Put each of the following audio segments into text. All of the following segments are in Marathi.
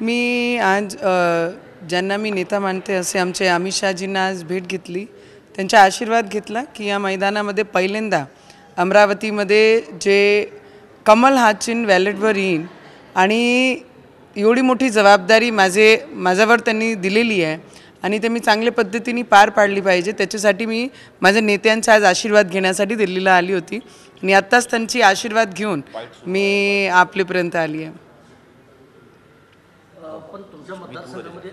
मी आज ज्यांना मी नेता मानते असे आमचे अमित शहाजींना आज भेट घेतली, त्यांचा आशीर्वाद घेतला की या मैदानामध्ये पहिल्यांदा अमरावतीमध्ये जे कमल हा चिन्ह बॅलेटवर येईल आणि एवढी मोठी जबाबदारी माझ्यावर त्यांनी दिलेली आहे आणि ते मी चांगल्या पद्धतीने पार पाडली पाहिजे, त्याच्यासाठी मी माझ्या नेत्यांचा आज आशीर्वाद घेण्यासाठी दिल्लीला आली होती आणि आत्ताच त्यांची आशीर्वाद घेऊन मी आपल्यापर्यंत आली आहे. पण तुमच्या मतदारसंघामध्ये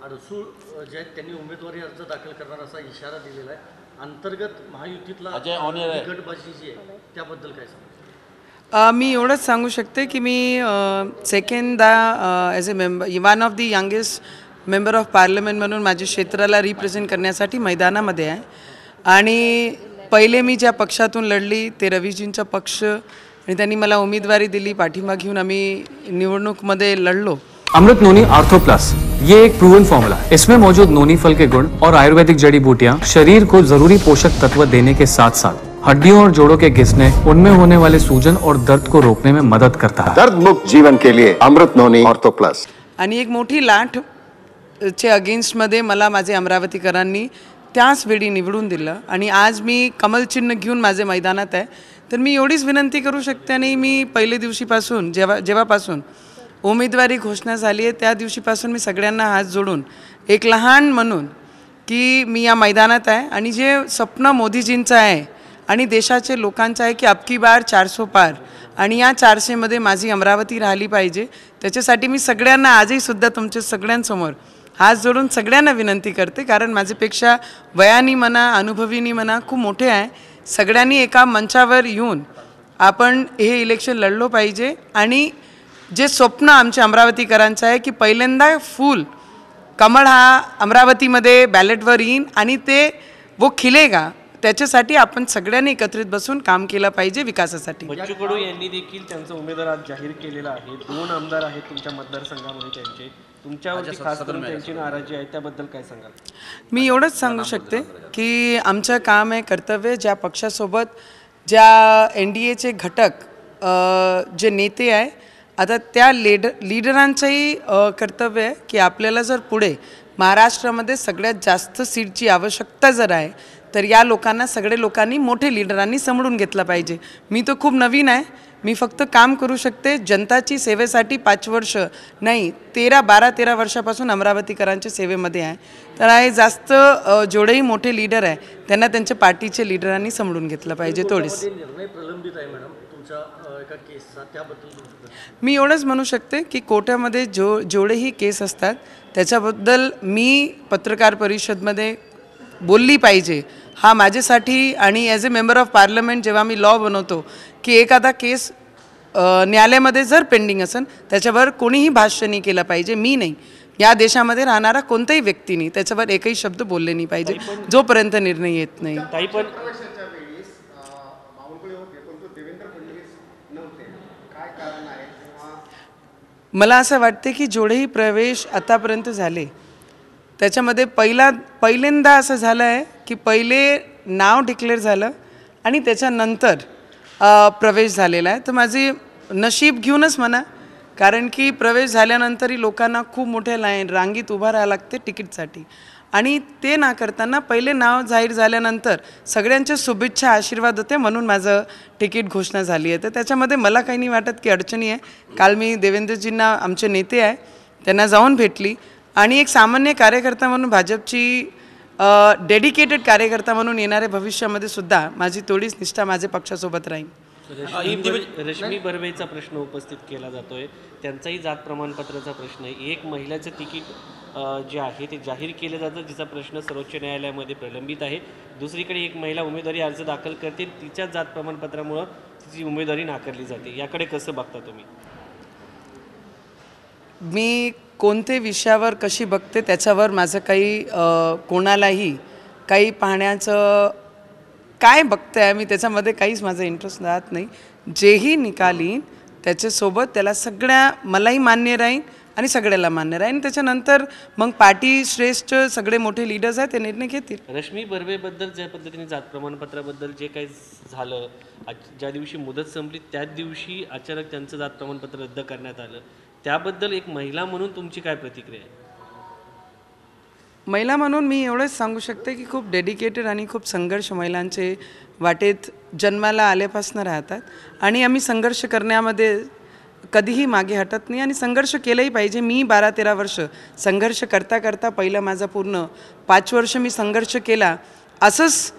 अडसूळ जे आहेत त्यांनी उमेदवारी अर्ज दाखल करणार असा इशारा दिलेला आहे. अंतर्गत महायुतीतला गटबाजी जी आहे त्याबद्दल काय सांगा? मी एवढंच सांगू शकते की मी सेकंडदा as a member one of the youngest member of parliament म्हणून माझ्या क्षेत्राला रिप्रेझेंट करण्यासाठी मैदानामध्ये आहे आणि पहिले मी ज्या पक्षातून लढली ते रवीजींचा पक्ष आणि त्यांनी मला उमेदवारी दिली, पाठिंबा घेऊन आम्ही निवडणूकमध्ये लढलो. अमृत नोनी आर्थो प्लस ये एक प्रूवन फॉर्मूला है. इसमें मौजूद नोनी फल के गुण और आयुर्वेदिक जड़ी बूटियां शरीर को जरूरी पोषक तत्व देने के साथ साथ हड्डियों और जोड़ों के घिसने, उनमें होने वाले सूजन और दर्द को रोकने में मदद करता है. दर्द मुक्त जीवन के लिए अमृत नोनी आर्थो प्लस. आणि एक मोठी लाट चे अगेन्स्टमध्ये मला माझे अमरावतीकरांनी त्याच वेळी निवडून दिलं आणि आज मी कमल चिन्ह घेऊन माझे मैदानात आहे. तर मी एवढीच विनंती करू शकते आणि मी पहिल्या दिवशीपासून जेव्हापासून उमेदवारी घोषणा झाली आहे त्या दिवशीपासून मी सगळ्यांना हात जोडून एक लहान म्हणून की मी या मैदानात आहे आणि जे स्वप्न मोदीजींचं आहे आणि देशाचे लोकांचं आहे की अबकी बार 400 पार आणि या 400मध्ये माझी अमरावती राहिली पाहिजे, त्याच्यासाठी मी सगळ्यांना आजही सुद्धा तुमच्या सगळ्यांसमोर हात जोडून सगळ्यांना विनंती करते. कारण माझ्यापेक्षा वयानी म्हणा अनुभवीनी म्हणा खूप मोठे आहे. सगळ्यांनी एका मंचावर येऊन आपण हे इलेक्शन लढलो पाहिजे आणि जे स्वप्न आमच्या अमरावतीकरांचं आहे की पहिल्यांदा फुल कमळ हा अमरावतीमध्ये बॅलेटवर येईन आणि ते वो खिलेगा, त्याच्यासाठी आपण सगळ्यांनी एकत्रित बसून काम केलं पाहिजे विकासासाठी. बच्चू कडू यांनी देखील त्यांचा उमेदवार आज जाहीर केलेला आहे. 2 आमदार आहेत तुमच्या मतदारसंघामध्ये त्यांचे, तुमच्यावरती खास करून त्यांची नाराजी आहे, त्याबद्दल काय सांगाल? मी एवढंच सांगू शकते की आमचं काम आहे, कर्तव्य ज्या पक्षासोबत ज्या NDAचे घटक जे नेते आहे आता त्या लीडरांचंही कर्तव्य आहे की आपल्याला जर पुढे महाराष्ट्रामध्ये सगळ्यात जास्त सीटची आवश्यकता जर आहे तर या लोकांना सगळे लोकांनी मोठे लीडरांनी समजून घेतलं पाहिजे. मी तर खूप नवीन आहे, मी फक्त काम करू शकते जनताची सेवेसाठी 5 वर्ष नाही 12-13 वर्षापासून अमरावतीकरांच्या सेवेमध्ये आहे. तर आहे जास्त जेवढेही मोठे लीडर आहे त्यांना त्यांच्या पार्टीचे लीडरांनी समजून घेतलं पाहिजे. थोडीच निर्णय प्रलंबित आहे मॅडम तुमच्या एका केसचा, त्याबद्दल मी एवढंच म्हणू शकते की कोर्टामध्ये जेवढेही केस असतात त्याच्याबद्दल मी पत्रकार परिषदेमध्ये बोलली पाहिजे हा माझ्यासाठी आणि as a member of parliament जेव्हा मी लॉ बनवतो की एखादा केस न्यायालयामध्ये जर पेंडिंग असेल त्याच्यावर कोणीही भाष्य नाही केलं पाहिजे. मी नाही, या देशामध्ये राहणारा कोणताही व्यक्तीने त्याच्यावर एकही शब्द बोलले नाही पाहिजे जोपर्यंत निर्णय येत नाही. मला असं वाटते की जेवढेही प्रवेश आतापर्यंत झाले त्याच्यामध्ये पहिल्यांदा असं झालं आहे की पहिले नाव डिक्लेअर झालं आणि त्याच्यानंतर प्रवेश झालेला आहे. तर माझी नशीब घेऊनच म्हणा, कारण की प्रवेश झाल्यानंतरही लोकांना खूप मोठ्या रांगीत उभं राहावं लागते तिकीटसाठी आणि ते ना करताना पहिले नाव जाहीर झाल्यानंतर सगळ्यांच्या शुभेच्छा आशीर्वाद होते म्हणून माझं तिकीट घोषणा झाली आहे. तर त्याच्यामध्ये मला काही नाही वाटत की अडचणी आहे. काल मी देवेंद्रजींना आमचे नेते आहे त्यांना जाऊन भेटली आणि एक सामान्य कार्यकर्ता म्हणून भाजपची डेडिकेटेड कार्यकर्ता म्हणून येणाऱ्या भविष्यामध्ये सुद्धा माझी थोडीच निष्ठा माझ्या पक्षासोबत राहील. रश्मी बर्वेचा प्रश्न उपस्थित केला जातोय, त्यांचाही जात प्रमाणपत्राचा प्रश्न आहे. एक महिलाचं तिकीट जे आहे ते जाहीर केलं जातं जिचा प्रश्न सर्वोच्च न्यायालयामध्ये प्रलंबित आहे. दुसरीकडे एक महिला उमेदवारी अर्ज दाखल करते, तिच्या जात प्रमाणपत्रामुळं तिची उमेदवारी नाकारली जाते. याकडे कसं बघता तुम्ही? मी कोणत्या विषयावर कशी बघते त्याच्यावर माझं काही कोणालाही काही पाहण्याचं काय बघते आहे मी त्याच्यामध्ये काहीच माझा इंटरेस्ट राहत नाही. जेही निकाल येईन त्याच्यासोबत त्याला सगळ्या मलाही मान्य राहील आणि सगळ्याला मान्य राहील. त्याच्यानंतर मग पार्टी श्रेष्ठ सगळे मोठे लीडर्स आहेत ते निर्णय घेतील. रश्मी बर्वेबद्दल ज्या पद्धतीने जात प्रमाणपत्राबद्दल जे काही झालं, ज्या दिवशी मुदत संपली त्याच दिवशी अचानक त्यांचं जात प्रमाणपत्र रद्द करण्यात आलं, त्याबद्दल एक महिला म्हणून तुमची काय प्रतिक्रिया आहे? महिला म्हणून मी एवढंच सांगू शकते की खूप डेडिकेटेड आणि खूप संघर्ष महिलांचे वाटेत जन्माला आल्यापासून राहतात आणि आम्ही संघर्ष करण्यामध्ये कधीही मागे हटत नाही आणि संघर्ष केलंही पाहिजे. मी 12-13 वर्ष संघर्ष करता करता पहिलं माझा पूर्ण 5 वर्ष मी संघर्ष केला. असंच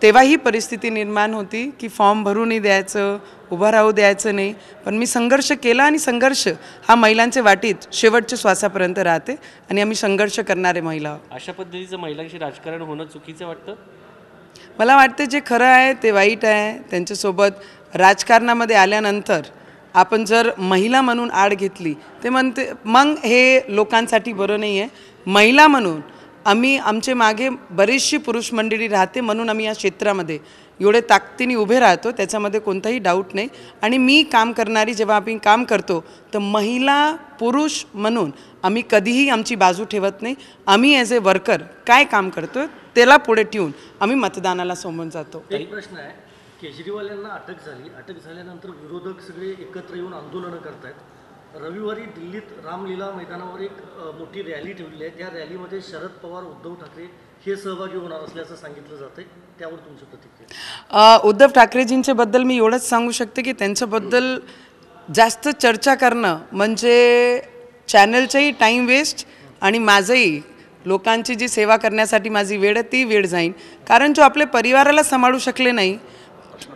तेव्हाही परिस्थिती निर्माण होती की फॉर्म भरूनही द्यायचं, उभं राहू द्यायचं नाही, पण मी संघर्ष केला आणि संघर्ष हा महिलांच्या वाटीत शेवटच्या श्वासापर्यंत राहते आणि आम्ही संघर्ष करणारे महिला. अशा पद्धतीचं महिलांशी राजकारण होणं चुकीचं वाटतं? मला वाटते जे खरं आहे ते वाईट आहे. त्यांच्यासोबत राजकारणामध्ये आल्यानंतर आपण जर महिला म्हणून आड घेतली ते म्हणते मग हे लोकांसाठी बरं नाही आहे. महिला म्हणून आम्ही आमचे मागे बरीचशी पुरुष मंडळी राहते म्हणून आम्ही या क्षेत्रामध्ये एवढे ताकदीने उभे राहतो, त्याच्यामध्ये कोणताही डाऊट नाही. आणि मी काम करणारी जेव्हा आम्ही काम करतो तर महिला पुरुष म्हणून आम्ही कधीही आमची बाजू ठेवत नाही. आम्ही ॲज ए वर्कर काय काम करतो त्याला पुढे ठेवून आम्ही मतदानाला समोर जातो. एक प्रश्न आहे, केजरीवाल यांना अटक झाली, अटक झाल्यानंतर विरोधक सगळे एकत्र येऊन आंदोलनं करतायत. रविवारी दिल्लीत रामलीला मैदानावर एक मोठी रॅली ठेवली आहे. त्या रॅलीमध्ये शरद पवार, उद्धव ठाकरे हे सहभागी होणार असल्याचं सांगितलं जातं आहे. त्यावर तुमची प्रतिक्रिया? उद्धव ठाकरेजींच्याबद्दल मी एवढंच सांगू शकते की त्यांच्याबद्दल जास्त चर्चा करणं म्हणजे चॅनलचाही टाईम वेस्ट आणि माझंही लोकांची जी सेवा करण्यासाठी माझी वेळ आहे ती वेळ जाईन. कारण जो आपल्या परिवाराला सांभाळू शकले नाही,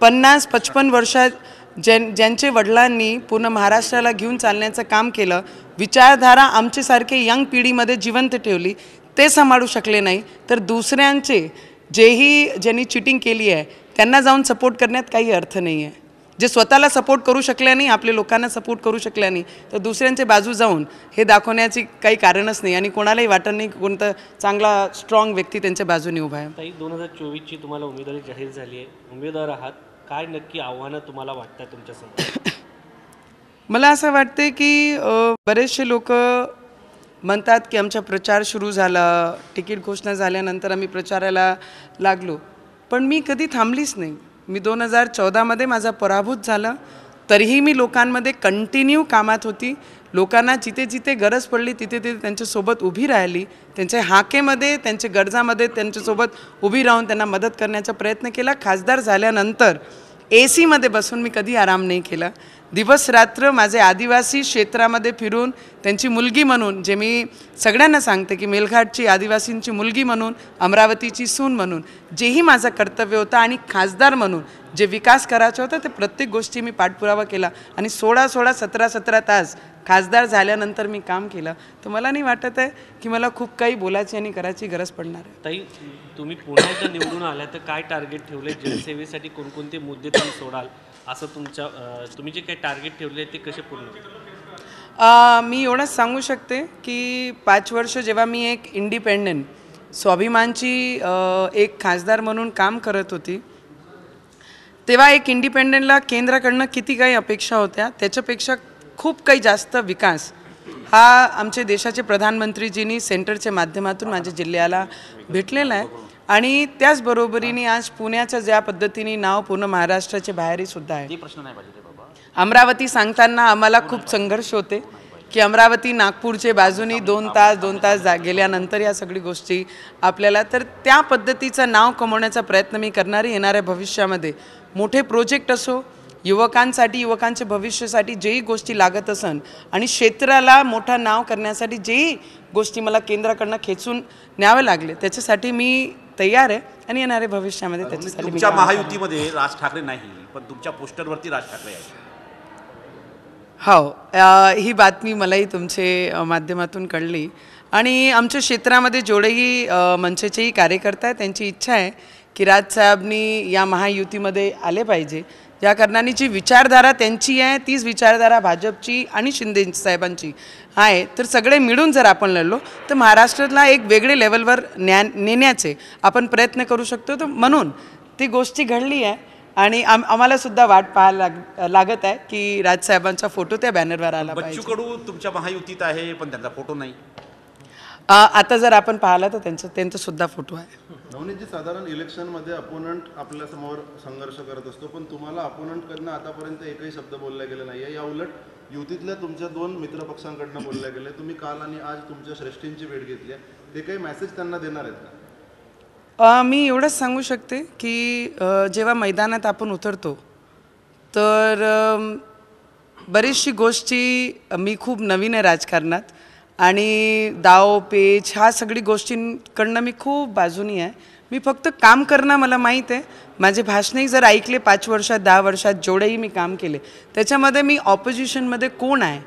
50-55 वर्षात ज्यांचे वडिलांनी पूर्ण महाराष्ट्राला घेऊन चालण्याचं काम केलं, विचारधारा आमच्यासारखे यंग पिढीमध्ये जिवंत ठेवली, ते सांभाळू शकले नाही, तर दुसऱ्यांचे ज्यांनी चिटिंग केली आहे त्यांना जाऊन सपोर्ट करण्यात काही अर्थ नाही आहे. जे स्वतःला सपोर्ट करू शकल्या नाही, आपल्या लोकांना सपोर्ट करू शकल्या नाही, तर दुसऱ्यांचे बाजू जाऊन हे दाखवण्याची काही कारणच नाही आणि कोणालाही वाटत नाही कोणतं चांगला स्ट्रॉंग व्यक्ती त्यांच्या बाजूने उभा आहे. ताई, 2024ची तुम्हाला उमेदवारी जाहीर झाली आहे, उमेदवार आहात, काय नक्की आव्हानं तुम्हाला वाटतात तुमच्यासमोर? मला असं वाटते की बरेचसे लोक म्हणतात की आमचा प्रचार सुरू झाला, तिकीट घोषणा झाल्यानंतर आम्ही प्रचाराला लागलो, पण मी कधी थांबलीच नाही. मी 2014मध्ये माझा पराभूत झाला, तरीही मी लोकांमध्ये कंटिन्यू कामात होती. लोकांना जिथे जिथे गरज पडली तिथे तिथे त्यांच्यासोबत उभी राहिली, त्यांच्या हाकेमध्ये, त्यांच्या गरजामध्ये त्यांच्यासोबत उभी राहून त्यांना मदत करण्याचा प्रयत्न केला. खासदार झाल्यानंतर AC मध्ये बसून मी कधी आराम नाही केला. दिवस रात्र माझे आदिवासी क्षेत्रामध्ये फिरून त्यांची मुलगी म्हणून, जे मी सगळ्यांना सांगते की मेलघाटची आदिवासींची मुलगी म्हणून, अमरावतीची सून म्हणून जेही माझं कर्तव्य होतं आणि खासदार म्हणून जे विकास करायचा होता ते प्रत्येक गोष्टी मी पाठपुरावा केला आणि 16-16, 17-17 तास खासदार झाल्यानंतर मी काम केलं. तर मला नाही वाटत आहे की मला खूप काही बोलायची आणि करायची गरज पडणार आहे. ताई, तुम्ही पुन्हा एकदा निवडून आल्या तर काय टार्गेट ठेवले, जनसेवेसाठी कोणकोणते मुद्दे तुम्ही सोडाल, असं तुम्ही जे काही टार्गेट ठेवले ते कसे पूर्ण होतील? मी एवढंच सांगू शकते की 5 वर्ष जेव्हा मी एक इंडिपेंडंट स्वाभिमानची एक खासदार म्हणून काम करत होती, तेव्हा एक इंडिपेंडंटला केंद्राकडनं किती काही अपेक्षा होत्या, त्याच्यापेक्षा खूप काही जास्त विकास हा आमचे देशाचे प्रधानमंत्रीजींनी सेंटरच्या माध्यमातून माझ्या जिल्ह्याला भेटलेला आहे. आणि त्याचबरोबरीने आज पुण्याच्या ज्या पद्धतीने नाव पूर्ण महाराष्ट्राच्या बाहेरही सुद्धा आहे. अमरावती सांगताना आम्हाला खूप संघर्ष होते की अमरावती नागपूरच्या बाजूनी 2 तास गेल्यानंतर या सगळी गोष्टी आपल्याला, तर त्या पद्धतीचं नाव कमवण्याचा प्रयत्न मी करणारी येणाऱ्या भविष्यामध्ये. मोठे प्रोजेक्ट असो, युवकांसाठी, युवकांच्या भविष्यासाठी जेही गोष्टी लागत असन आणि क्षेत्राला मोठा नाव करण्यासाठी जेही गोष्टी मला केंद्राकडनं खेचून न्यावे लागले, त्याच्यासाठी मी तयार आहे आणि येणाऱ्या भविष्यामध्ये त्याच्यासाठी. तुमच्या महायुतीमध्ये राज ठाकरे नाही, पण तुमच्या पोस्टरवरती राज ठाकरे आहे. हो, ही बातमी मलाही तुमचे माध्यमातून कळली आणि आमच्या क्षेत्रामध्ये जेवढेही मनसेचेही कार्यकर्ते आहेत त्यांची इच्छा आहे की राजसाहेबांनी या महायुतीमध्ये आले पाहिजे. या कारणाने जी विचारधारा त्यांची आहे तीच विचारधारा भाजपची आणि शिंदे साहेबांची आहे. तर सगळे मिळून जर आपण लढलो तर महाराष्ट्रातला एक वेगळे लेवलवर नेण्याचे आपण प्रयत्न करू शकतो. तर म्हणून ती गोष्टी घडली आहे आणि आम्हाला सुद्धा वाट पाहायला लागत आहे की राजसाहेबांचा फोटो त्या बॅनरवर आला पाहिजे. बच्चू कडू तुमच्या महायुतीत आहे पण त्यांचा फोटो नाही. आता जर आपण पाहिलं तर त्यांचा सुद्धा फोटो आहे. नवनीतजी, साधारण इलेक्शनमध्ये अपोनंट आपल्यासमोर संघर्ष करत असतो, पण तुम्हाला अपोनंटकडनं आतापर्यंत एकही शब्द बोलला गेला नाही आहे. या उलट युतीतल्या तुमच्या 2 मित्रपक्षांकडनं बोलल्या गेले. तुम्ही काल आणि आज तुमच्या श्रेष्ठींची भेट घेतली आहे, ते काही मेसेज त्यांना देणार आहेत का? मी एवढंच सांगू शकते की जेव्हा मैदानात आपण उतरतो तर बरीचशी गोष्टी मी खूप नवीन आहे राजकारणात आणि डाव पेच ह्या सगळी गोष्टींकडनं मी खूप बाजूनी आहे. मी फक्त काम करणं मला माहीत आहे. माझे भाषणही जर ऐकले 5 वर्षात 10 वर्षात जेवढेही मी काम केले त्याच्यामध्ये मी ऑपोजिशनमध्ये कोण आहे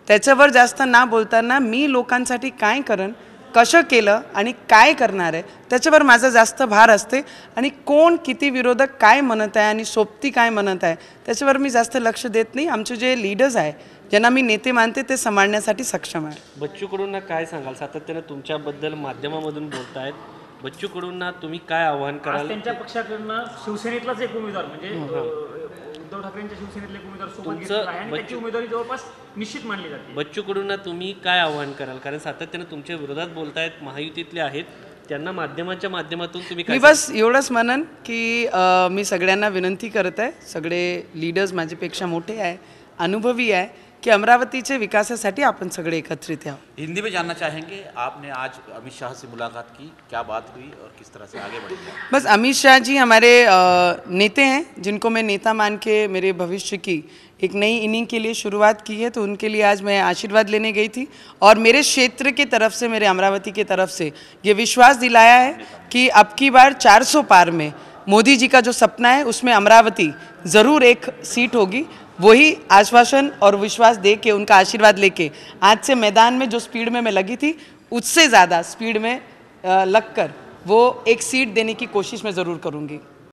त्याच्यावर जास्त ना बोलताना मी लोकांसाठी काय करेन, कसं केलं आणि काय करणार आहे त्याच्यावर माझा जास्त भार असते. आणि कोण किती विरोधक काय म्हणत आहे आणि सोबती काय म्हणत आहे त्याच्यावर मी जास्त लक्ष देत नाही. आमचे जे लीडर्स आहे ज्यांना मी नेते मानते ते सांभाळण्यासाठी सक्षम आहे. बच्चू कडूंना काय सांगाल? सातत्यानं तुमच्याबद्दल माध्यमामधून बोलतायत. बच्चू कडूंना तुम्ही काय आव्हान कराल? त्यांच्या पक्षाकडनं शिवसेनेतलाच एक उमेदवार म्हणजे उद्धव ठाकरेंच्या शिवसेनेतले एक उमेदवार सोबत घेतलेला आहे आणि त्याची उमेदवारी जवळपास निश्चित मानली जाते. बच्चू कडूंना तुम्ही काय आव्हान कराल? कारण सातत्यानं तुमच्या विरोधात बोलतायत, महायुतीतले आहेत, त्यांना माध्यमांच्या माध्यमातून तुम्ही मी बस एवढंच म्हणन की मी सगळ्यांना विनंती करत आहे, सगळे लीडर्स माझ्यापेक्षा मोठे आहे, अनुभवी आहे, कि अमरावतीचे विकासासाठी आपण सगळे एकत्रित यावं. हिंदी में जानना चाहेंगे, आपने आज अमित शाह से मुलाकात की, क्या बात हुई और किस तरह से आगे बढ़ेंगे? बस अमित शाह जी हमारे नेता हैं जिनको मैं नेता मान के मेरे भविष्य की एक नई इनिंग के लिए शुरुआत की है, तो उनके लिए आज मैं आशीर्वाद लेने गई थी और मेरे क्षेत्र की तरफ से, मेरे अमरावती की तरफ से ये विश्वास दिलाया है कि अब की बार 400 पार में मोदी जी का जो सपना है उसमें अमरावती ज़रूर एक सीट होगी. वही आश्वासन और विश्वास दे के, उनका आशीर्वाद लेके आज से मैदान में जो स्पीड में मैं लगी थी उससे ज़्यादा स्पीड में लगकर वो एक सीट देने की कोशिश मैं ज़रूर करूँगी.